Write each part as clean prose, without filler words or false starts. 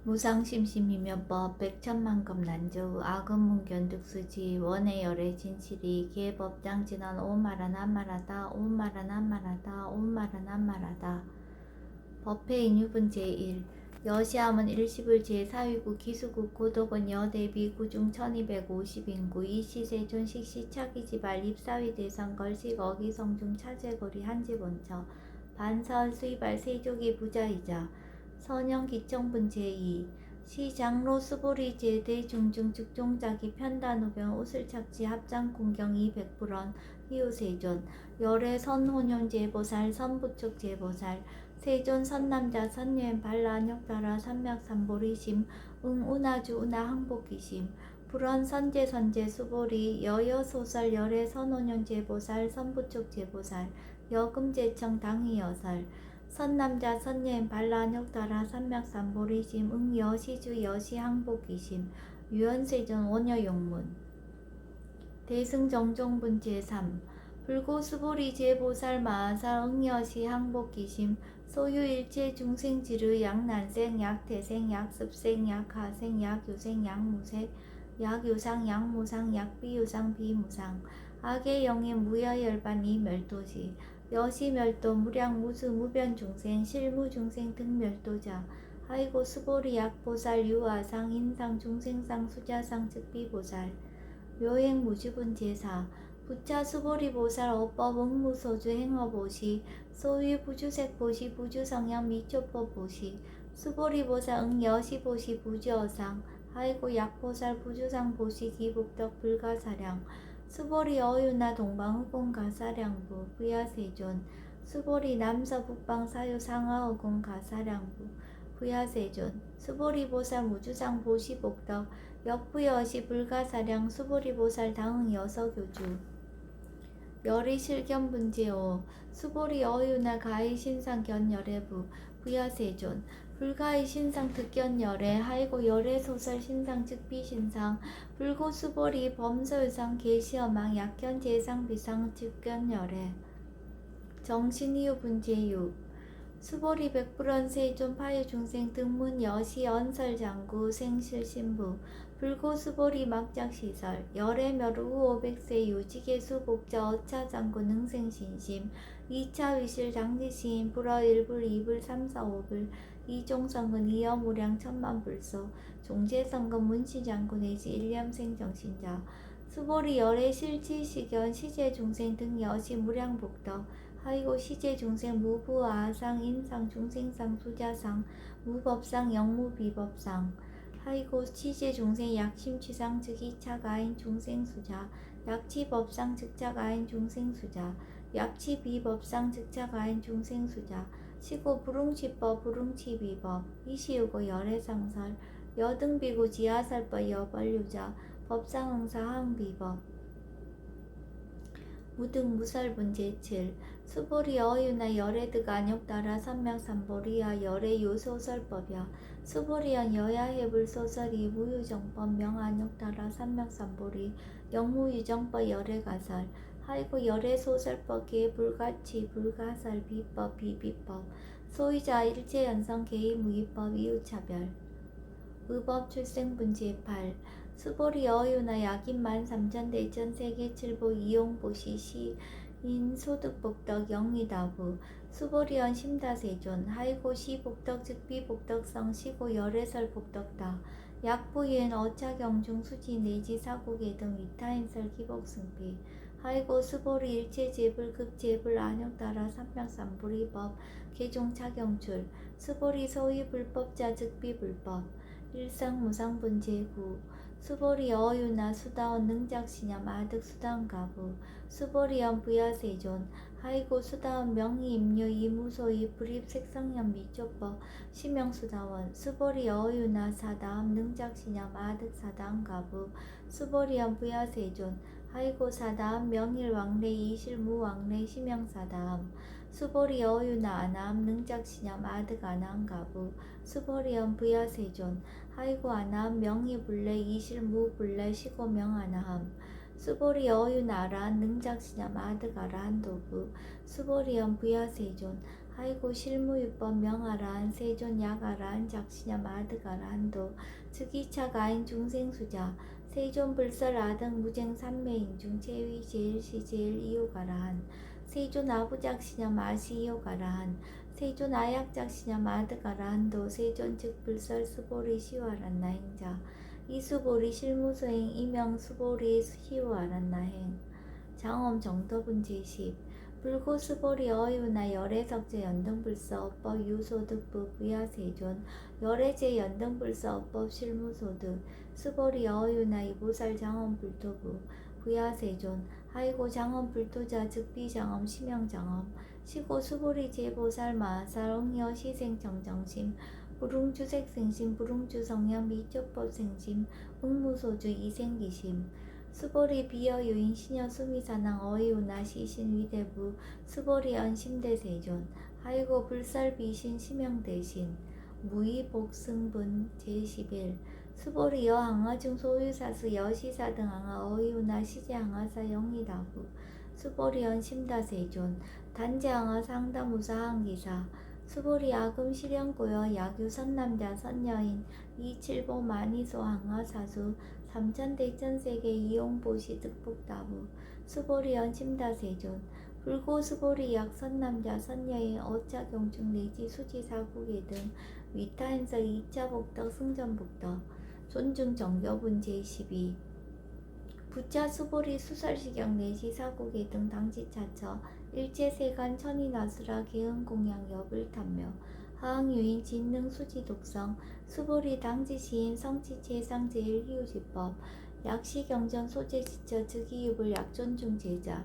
무상심심이며 법 백천만급 난조 악음문견득수지 원의 열의 진실이 계법장진언 오말한 한말하다 오말한 한말하다 오말한 한말하다. 법회 인유분 제1 여시함은 일시불 제4위구 기수국 고독은 여대비 구중 1250인구 이시세존 식시차기지발 입사위 대상 걸식 어기성중 차제거리 한지본처 반사월 수이발 세족이 부자이자 선영기청분 제2 시장로 수보리 제대 중중 즉종자기 편단우변 옷을착지 합장공경 200불원 희우세존 열애 선혼용 제보살 선부축 제보살 세존 선남자 선여인 발라안욕따라 삼맥삼보리심 응운하주 운하항복기심 불원 선제 수보리 여여소설 열애 선혼용 제보살 선부축 제보살 여금제청 당위여설 선남자 선여인 발라안욕따라 삼맥삼보리심 응여시주 여시항복기심 유연세존 원여용문 대승정종분 제3 불고수보리 제보살 마하살 응여시 항복기심 소유일체 중생지르 약난생 약태생 약습생 약하생 약유생 약무생 약유상 약무상 약비유상 비무상 악의 영의 무여열반 이멸도시 여시멸도 무량무수 무변중생 실무중생 등멸도자 하이고 수보리 약보살 유아상 인상 중생상 수자상 즉비보살 묘행무주분 제4 부차 수보리 보살 어법 응무소주 행어보시 소위 부주색 보시 부주성향 미초법 보시 수보리 보살 응여시보시 부주어상 하이고 약보살 부주상 보시 기복덕 불가사량 수보리 어유나 동방후공 가사량부 부야세존 수보리 남서북방 사유 상하어공 가사량부 부야세존 수보리 보살 무주상 보시 복덕 역부여시 불가사량 수보리 보살 당응 여서교주 열의 실견분제오 수보리 어유나 가의 신상 견열애부 부야세존 불가의 신상 득견열애 하이고 열애 소설 신상 즉비신상 불고 수보리 범서유상 계시어망 약견 제상 비상 즉견열애 정신이유 분제유 수보리 백불원 세존 파유중생 등문 여시 언설장구 생실신부 불고 수보리 막작시설 열애멸 우 500세 유지계수 복자 어차장구 능생신심 2차 위실 장지시인 불어 1불 2불 3, 4, 5불 이종성근 이여무량 천만불소 종제성근 문시장구 내지 일념생정신자 수보리 열애 실지시견 시제중생 등 여시 무량복덕 하이고 시제중생 무부아상 인상 중생상 수자상 무법상 영무비법상 하이고 시제중생 약심취상 즉 2차 가인 중생수자 약치법상 즉자 가인 중생수자 약치비법상 즉자 가인 중생수자 시고 불웅치법 불웅치비법 이시우고 열애상설 여등비고 지하살법 여벌유자 법상응사 항비법 무등 무설분 제7 수보리 어유나 열애득 안욕따라 삼맥삼보리야 열애 요소설법이야 수보리연 여야해불 소설이 무유정법 명안욕따라 삼맥삼보리 영무유정법 열애가설 하이고 열애소설법 계불가치 불가설 비법 비비법 소유자 일체연성 개의무기법 이유차별 의법 출생분 제8 수보리 어유나 약인만 삼천대천 세계칠보 이용보시 시인 소득복덕 영리다부 수보리언 심다세존 하이고 시복덕 즉비복덕성 시고 열애설 복덕다 약부유엔 어차경중 수지 내지 사고계 등 위타인설 기복승비 하이고 수보리 일체제불 극제불 안욕따라 삼맥삼불이법 개종차경출 수보리 소위 불법자 즉비불법 일상무상분 제9 수보리 어유나 수다원 능작시념 아득 수다원가부 수보리연 부야세존 하이고 수다원 명의임료 이무소이 불입색성년 미초법 시명수다원 수보리 어유나 사다함 능작시념 아득 사다원가부 수보리연 부야세존 하이고 사다함 명일왕래 이실무왕래 시명사다함 수보리 어유나 아나함 능작시념 아득 아나함가부 수보리연 부야세존 하이고 아나함 명의불래 이실무불래 시고명아나함 수보리 어유나 아라한 능작시념 아득 아라한도부 수보리연 부야세존 하이고 실무유법 명하란 세존 약하란 작시냐 마드가라 한도 즉이차 가인 중생수자 세존 불설 아등 무쟁 삼매인중 제위 제일시 제일 이요가라한 세존 아부작시냐 마시이요가라한 세존 아약작시냐 마드가라 한도 세존 즉 불설 수보리 시와란 나행자 이수보리 실무소행 이명 수보리 시와란 나행 장엄 정도분 제10 불고수보리 어유나 열애석제 연등불서 어법 유소득부 부야세존 열애제 연등불서 어법 실무소득 수보리 어유나 이보살 장엄불토부 부야세존 하이고 장엄불토자 즉비장엄 심영장엄 시고 수보리 제보살 마살 응여 시생정정심 불웅주색생심 불웅주성현 미적법생심 응무소주 이생기심 수보리 비어유인 시녀 수미사낭 어이우나 시신 위대부 수보리 언심대세존 하이고 불설 비신 심영대신 무의복승분 제11 수보리 여항아중 소유사수 여시사 등 항아 어이우나 시제항아사 영리다부 수보리 언심다세존 단제항아 상다무사 항기사 수보리 아금 실현고여 야규 선남자 선여인 이칠보 마니소 항아사수 삼천대천세계 이용보시 득복다부 수보리 연심다세존 불고수보리 약선남자 선여인 어차경중 내지 수지사국의 등 위타행설 2차 복덕 승전복덕 존중 정교분 제12 부차 수보리 수설시경 내지 사국의 등 당지차처 일제세간 천인아수라 개은공양 여불탐묘 하항유인 진능 수지독성 수보리 당지시인 성치체상 제일희우지법 약시경전 소재지처 즉이유불 약존중 제자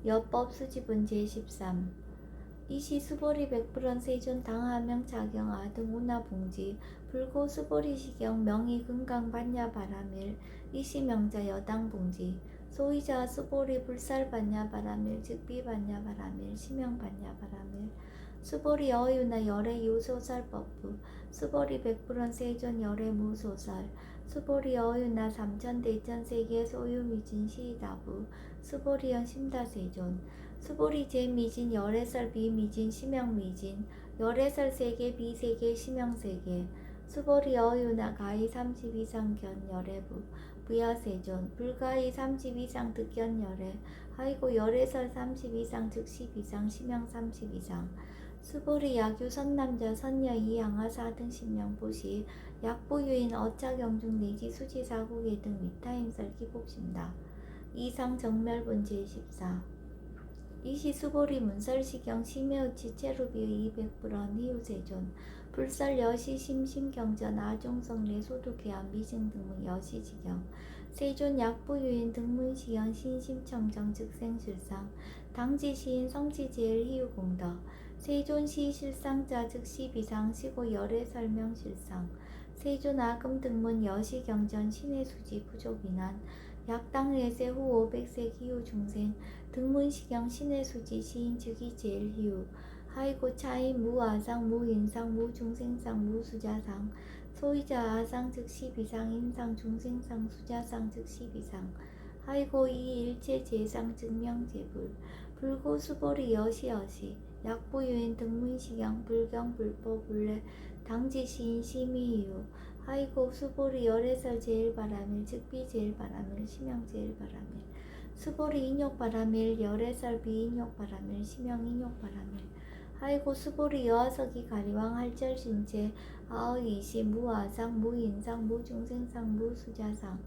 여법 수지분 제13 이시 수보리 백불원 세존 당하명 자경 아등 운하봉지 불고 수보리 시경 명의 금강 반야 바라밀 이시 명자 여당 봉지 소이자 수보리 불살 반야 바라밀 즉비 반야 바라밀 시명 반야 바라밀 수보리 어유나 열애 유소설법부 수보리 백불원 세존 열애 무소설 수보리 어유나 삼천대천세계 소유미진 시다부 수보리연 심다세존 수보리 제미진 열애설 비미진 시명미진 열애설 세계 비세계 시명세계 수보리 어유나 가히 30 이상 견 열애부 부야세존 불가히 30 이상 득견 열애 하이고 열애설 30 이상 즉 10 이상 시명 30 이상 수보리 야규 선남자 선여 이양하사 등 신명보시 약보유인 어차경중 내지 수지사국의 등 위타임설 기복심다. 이상 정멸분 제14 이시 수보리 문설시경 심해우치 체루비의 200불원 이우세존 불설 여시 심심경전 아종성 내소득해안 미증 등문 여시지경 세존 약보유인 등문시연 신심청정 즉생실상 당지시인 성지제일 희우공덕 세존시 실상자 즉시 비상 시고 열애 설명 실상 세존 아금 등문 여시경전 신의 수지 부족인한 약당 내세 후 500세 기후 중생 등문시경 신의 수지 시인 즉이 제일 희우 하이고 차이 무아상 무인상 무중생상 무수자상 소이자 아상 즉시 비상 인상 중생상 수자상 즉시 비상 하이고 이 일체 제상 증명제불 불고수보리 여시여시 약보유인 등문시경 불경 불법 불례 당지시인 심의유 하이고 수보리 열애설 제일바라밀 즉비 제일바라밀 시명 제일바라밀 수보리 인욕바라밀 열애설 비인욕바라밀 시명 인욕바라밀 하이고 수보리 여하석이 가리왕 할절신체 아의이시 무아상 무인상 무중생상 무수자상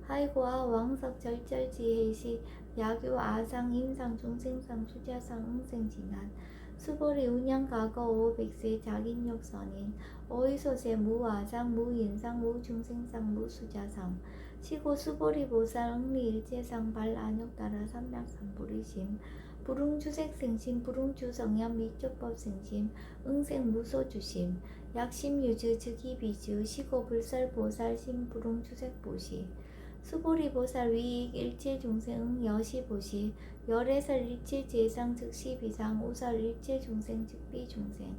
하이고 아왕석 절절지해시 야규 아상 인상 중생상 수자상 응생진한 수보리 운양가거 500세 자긴욕선인 어이소세 무아상 무인상 무중생상 무수자상 시고 수보리 보살 응리일체상 발안욕따라 삼약삼보리심 불웅주색생심 불웅주성현 미쪽법생심 응생무소주심 약심유주 즉이비주 시고 불설보살 심불웅주색보시 수보리보살 위익 일체중생 여시보시 열애설 일체제상 즉시 비상 우설 일체중생 즉비중생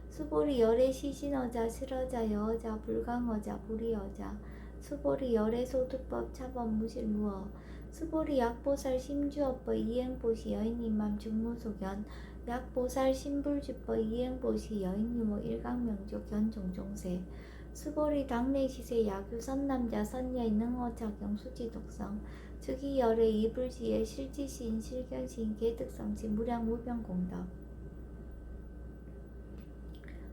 수보리 열애 시신어자 실어자 여어자 불강어자 불이어자 수보리 열애 소득법 차법 무실무어 수보리 약보살 심주업법 이행보시 여인임맘 중무소견 약보살 신불주법 이행보시 여인유모 일강명족 견종종세 수보리 당내시세 야규 선남자 선여인 능어작용 수지독성 즉위열의 이불지의 실지시인 실견시인 개특성시 무량무병공덕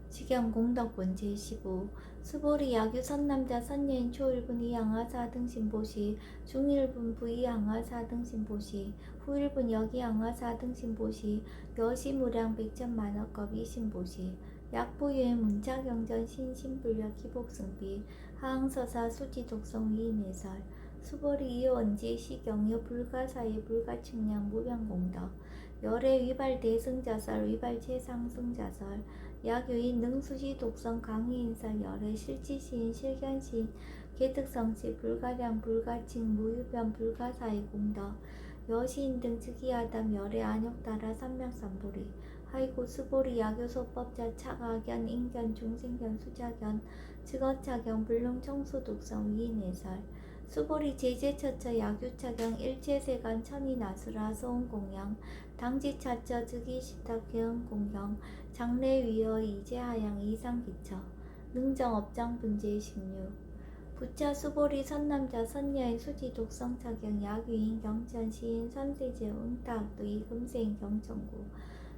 직영공덕본 제15 수보리 야규 선남자 선여인 초일분 이양하 사등신보시 중일분 부이양하 사등신보시 후일분 여기양하 사등신보시 여시무량 백천만억겁 이신보시 약보유의 문자경전 신신불력 기복승비 하항서사 수지독성 위인해설 수보리 이호언지 시경유 불가사의 불가측량 무병공덕 열의 위발 대승자설 위발 최상승자설 약유인 능수시 독성 강의인설 열의 실지시인 실견시인 개특성시 불가량 불가칭 무유변 불가사의 공덕 여시인 등 즉위하담 열의 안욕따라 삼명삼보리 하이고 수보리 야교소법자 차가견 인견 중생견 수자견 즉어차경 불능 청수독성 위인해설 수보리 제제처처 야규차경 일체세간 천이나수라 소음공양 당지차처 즉위시탁 개음공경 장래위어 이제하양 이상기처 능정업장분제 16 부차 수보리 선남자 선여인 수지독성차경 야규인 경천 시인 선세제 응탁도 이금세인 경천구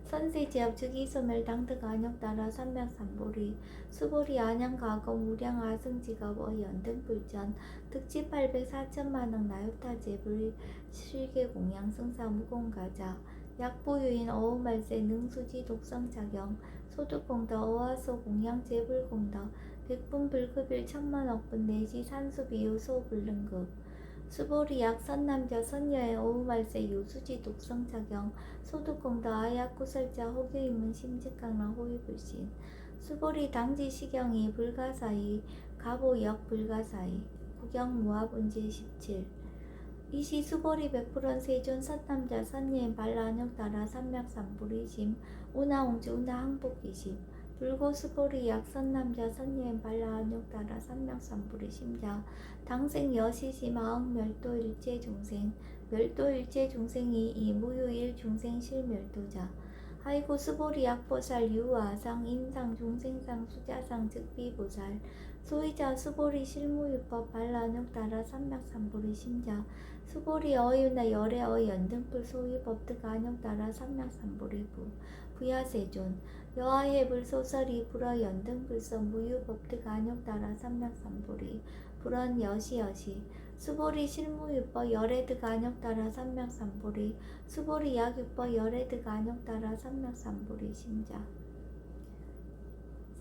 선세제업 즉위소멸 당득 안역따라 삼명삼보리 수보리 안양가검 우량 아승지갑 어연등불전 득지 800 4천만억 나유타제불 실계공양 승사 무공가자 약보유인 어우말세 능수지 독성작용 소득공덕 어화소 공양 제불공덕 백분불급일 천만억분 내지 산수비유 소불능급 수보리 약 선남자 선여의 어우말세 유수지 독성작용 소득공덕 아약구설자 호교임은 심직강랑 호위불신 수보리 당지시경이 불가사이 가보역 불가사이 구경무화분제 17 이시 수보리 백불원 세존 선남자 선여인 발라안역따라 삼맥삼불이심 운하옹주 운하항복기심 불고 수보리 약 선남자 선여인 발라안역따라 삼맥삼불이심자 당생 여시시 마흥멸도 일체중생 멸도 일체중생이 이무유 일중생 실멸도자 하이고 수보리 약보살 유아상 인상 중생상 수자상 즉비보살 소이자 수보리 실무유법 발라안역따라 삼맥삼불이 심자 수보리 어유나 열의 어연등불 소유법득 안역따라 삼맥삼불이부 부야세존 여하해불 소설이 불어 연등불서 무유법득 안역따라 삼맥삼불이 불언 여시여시 수보리 실무유법 열애득 안역따라 삼맥삼불이 수보리 약유법 열애득 안역따라 삼맥삼불이 심자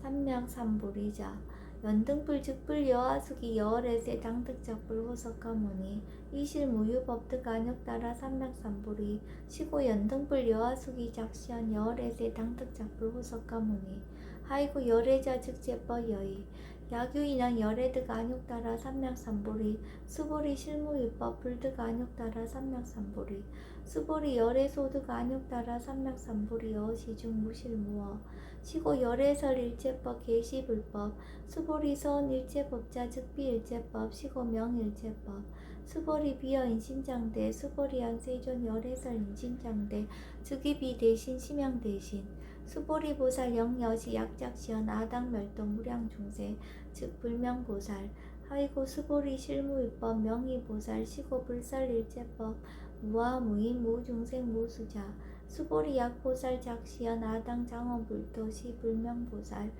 삼맥삼불이자 연등불 즉불 여하수기 여월에세 당득작불 호석가모니 이실무유법득 안역따라 삼맥삼불이 시고 연등불 여하수기 작시한 여월에세 당득작불 호석가모니 하이고 열애자 즉제법 여의 야규인한 열애득 안역따라 삼맥삼불이 수보리 실무유법 불득 안역따라 삼맥삼불이 수보리 열애소득 안역따라 삼맥삼불이 어시중 무실무어 시고 열애설 일체법 계시불법 수보리 서원 일체법자 즉비일체법 시고 명일체법 수보리 비어 인신장대 수보리 안세존 열애설 인신장대 즉위비 대신 심양 대신 수보리 보살 영여시 약작시연 아당멸동 무량중세 즉 불명보살 하이고 수보리 실무유법 명의보살 시고 불설일체법 무아무인 무중생 무수자 수보리 약보살 작시연 아당 장엄불도 시 불명보살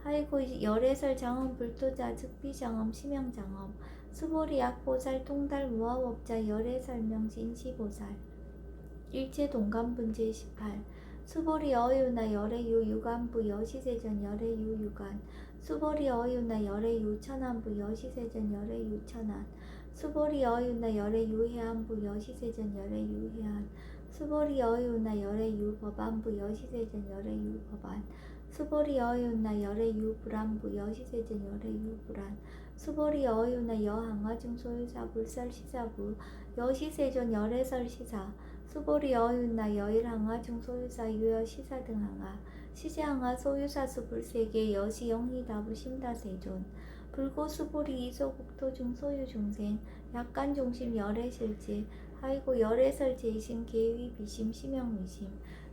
하이고 열애설 장엄불도자 즉비장엄 심양장엄 수보리 약보살 통달 무아법자 열애설명 진시보살 일체동감분제 18 수보리 어유나 열애유 유간부 여시세전 열애유 유간 수보리 어유나 열애유 천안부 여시세전 열애유 천안 수보리 어유나 열애유 해안부 여시세전 열애유 해안 수보리 어유나 열애유 법안부 여시세전 열애유 법안 수보리 어유나 열애유 불안부 여시세전 열애유 불안 수보리 어유나 여항아중 소유사 불설시사부 여시세전 열애설 시사 수보리 어윤나 여일항아 중소유사 유여 시사 등 항아 시제항아 소유사수 불세계 여시 영리다부 심다세존 불고 수보리 이소국토 중소유 중생 약간 중심 열애실지 하이고 열애설 제심 계위 비심 심영미심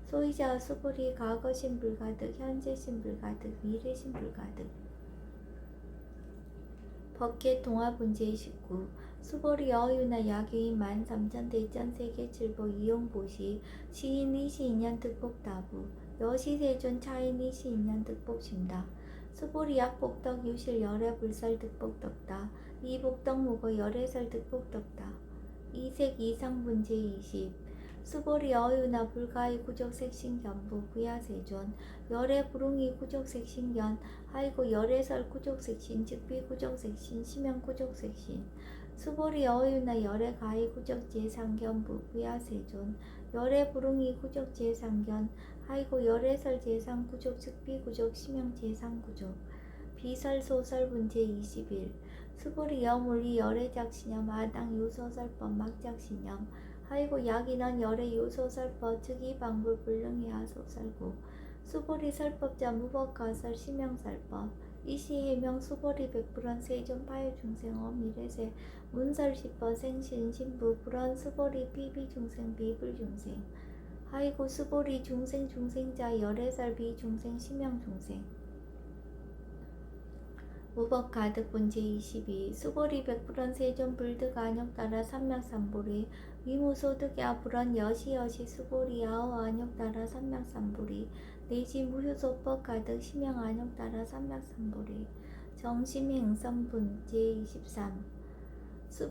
소이자 수불이 과거신 불가득 현재신 불가득 미래신 불가득 법계 동화분제 29 수보리 어유나 야교인 13,000대전세계 칠보 이용보시 시인 이시인년 득복다부 여시세존 차인 이시인년 득복심다 수보리 약복덕 유실 열애 불살 득복덕다 이복덕 무거 열애설 득복덕다 이색 이상분제 20 수보리 어유나 불가의 구족색신견부 구야세존 열애 불웅이 구족색신견 하이고 열애설 구족색신 즉비 구족색신 심형 구족색신 수보리 어유나 열애 가의 구족제상견부 구야세존 열애 불웅이 구족제상견 하이고 열애설 제상 구족 즉비 구족 심형 제상 구족 비설 소설 분제 21 수보리 여물리 열애 작신염 아당 유소설법 막작신염 하이고 약인한 열의 요소설법 즉이 방불 불능이하 소설고 수보리 설법자 무법가설 심형설법 이시해명 수보리 백불원 세존 파유중생어 미래세 문설시법 생신 신부 불원 수보리 비비중생 비불중생 하이고 수보리 중생 중생자 열애설 비중생 심형중생 무법 가득 분제 22 수보리 백불원 세존 불득 안욕 따라 삼맥삼보리 위무소득야 불원 여시여시 수보리 아오 안욕 따라 삼맥삼보리 내지 무효소법 가득 심형 안욕 따라 삼맥삼보리 정심행선 분제 23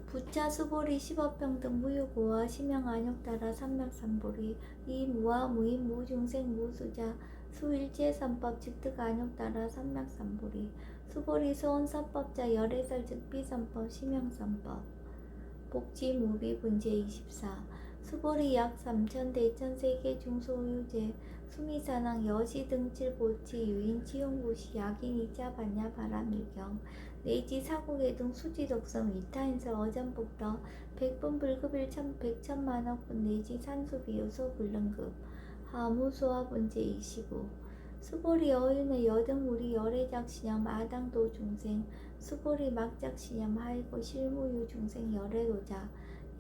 부차 수보리 십업평등 무효고와 심형 안욕 따라 삼맥삼보리 이 무와 무인 무중생 무수자 수일제선법 즉득 안욕 따라 삼맥삼보리 수보리 소원선법자 열애설 즉비선법 심형선법 복지무비 분제 24 수보리 약 3,000대 전세계 중소유제 수미산항 여시등칠보치 유인 치용고시 약인 이자 반야 바람일경 내지 사국의 등 수지독성 위타인설 어전복덕 백분 불급일 백천만억분 내지 산수비요소 불능급 하무소화 분제 25 수보리 어윤의 여등우리 열애작신염 아당도 중생 수보리 막작신염 하이고 실무유 중생 열애도자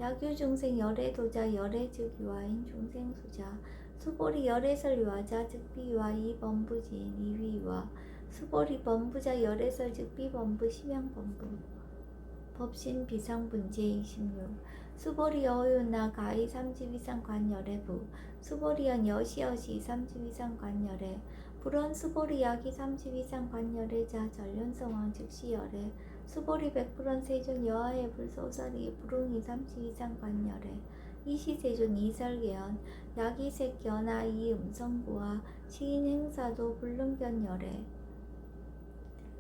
약유 중생 열애도자 열애즉유아인 중생수자 수보리 열애설 유아자 즉비유아 이범부지인 이위유아 수보리 범부자 열애설 즉비범부 심형범부 법신 비상분제 26 수보리 어윤나 가이 30 이상 관열애부 수보리연 여시여시 30 이상 관열애 불원 수보리 약이 30 이상 관열애자 전륜성왕 즉시열애 수보리 백불원 세존 여하의 불소설이 불웅이 30 이상 관열애 이시세존 이설계연 약이색견아 이음성구와 시인행사도 불능견열애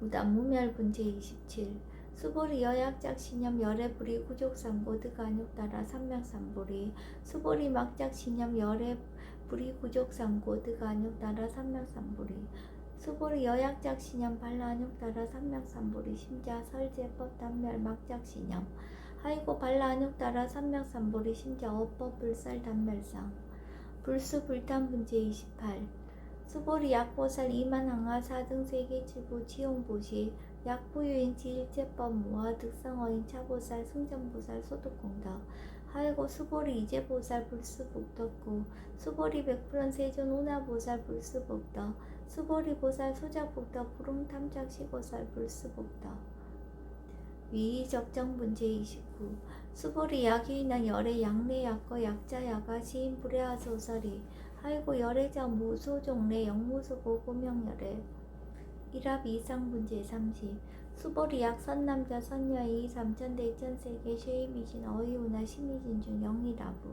무단무멸분제 27 수보리 여약작신염 열애불이 구족상고 득안욕 따라 삼맥삼보리 수보리 막작신염 열애불이 구족상고 득안욕 따라 삼맥삼보리 수보리 여약작신염 발라안욕 따라 삼맥삼보리 심자 설제법 단멸 막작신염 하이고 발라안욕 따라 삼맥삼보리 심자 어법 불살 단멸상 불수 불탄분제 28 수보리 약보살 이만항하 4등 세계칠보 지용보시 약부유인 지일제법 무화 득성어인 차보살 승전보살 소득공덕 하이고 수보리 이제보살 불수복덕구 수보리 백불원 세존 오나보살 불수복덕 수보리 보살 소작복덕 불웅탐작시보살 불수복덕 위의적정분제 29 수보리 약유인한 열애 약내약거 약자야가 시인 불애하소설이 하이고 열애자 무소종래 영무소고 고명열애 일합 이상분제 30 수보리 약 선남자 선여이 3,000대 전세계 쉐이미신 어이우나 심이신 중 영리라부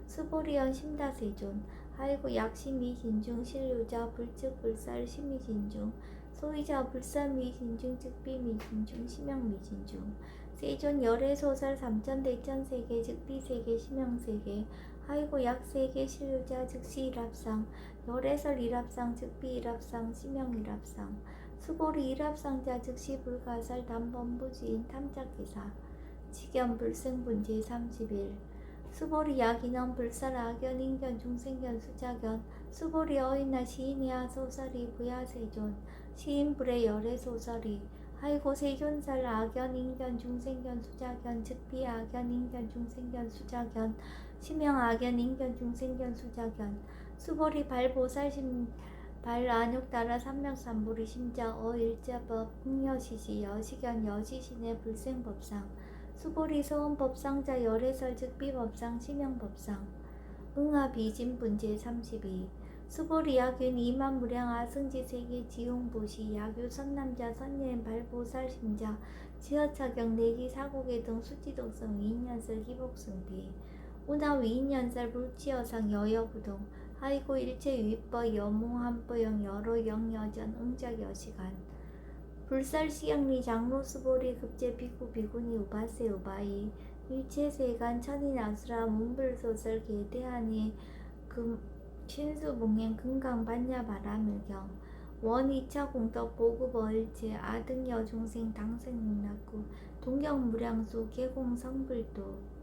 수보리연 심다세존 하이고 약심이신 중 실류자 불측 불살 심이신 중 소이자 불사미신 중 즉비미신 중 심형미신 중 세존 열애소설 3,000대 전세계 즉비세계 심형세계 하이고 약세계 실류자 즉시 일합상 열애설 일합상 즉비 일합상 심형 일합상 수보리 일합상자 즉시 불가설 단범부지인 탐작기사 직연 불생분제 31 수보리 약인원 불살 악연 인견 중생견 수자견 수보리 어인나 시인이야 소설이 부야세존 시인불의 열애소설이 하이고 세존살 악연 인견 중생견 수자견 즉비 악연 인견 중생견 수자견 심형 악연 인견 중생견 수자견 수보리 발보살심 발안욕따라 삼명삼보리 심자 어일자법 흥여시시 여시견 여시신의 불생법상 수보리 소원법상자 열애설즉 비법상 심형법상 응하비진분제 32 수보리 야균 이만무량 아승지 세계 지용보시 야규 선남자 선예인 발보살심자 지어차경 내기 사고계 등 수지독성 위인연설 희복승비 우나 위인연설 불치여상 여여부동 하이고 일체 위법 여몽한보영 여로 영여전 응작 여시간 불설시경리 장로수보리 급제 비구 비구니 우바세 우바이 일체세간 천인아수라 문불소설 계대하니 금 신수봉행 금강 반야 바라밀경 원 2차 공덕 보급 어일체 아등여 중생 당생능락구 동경무량수 계공 성불도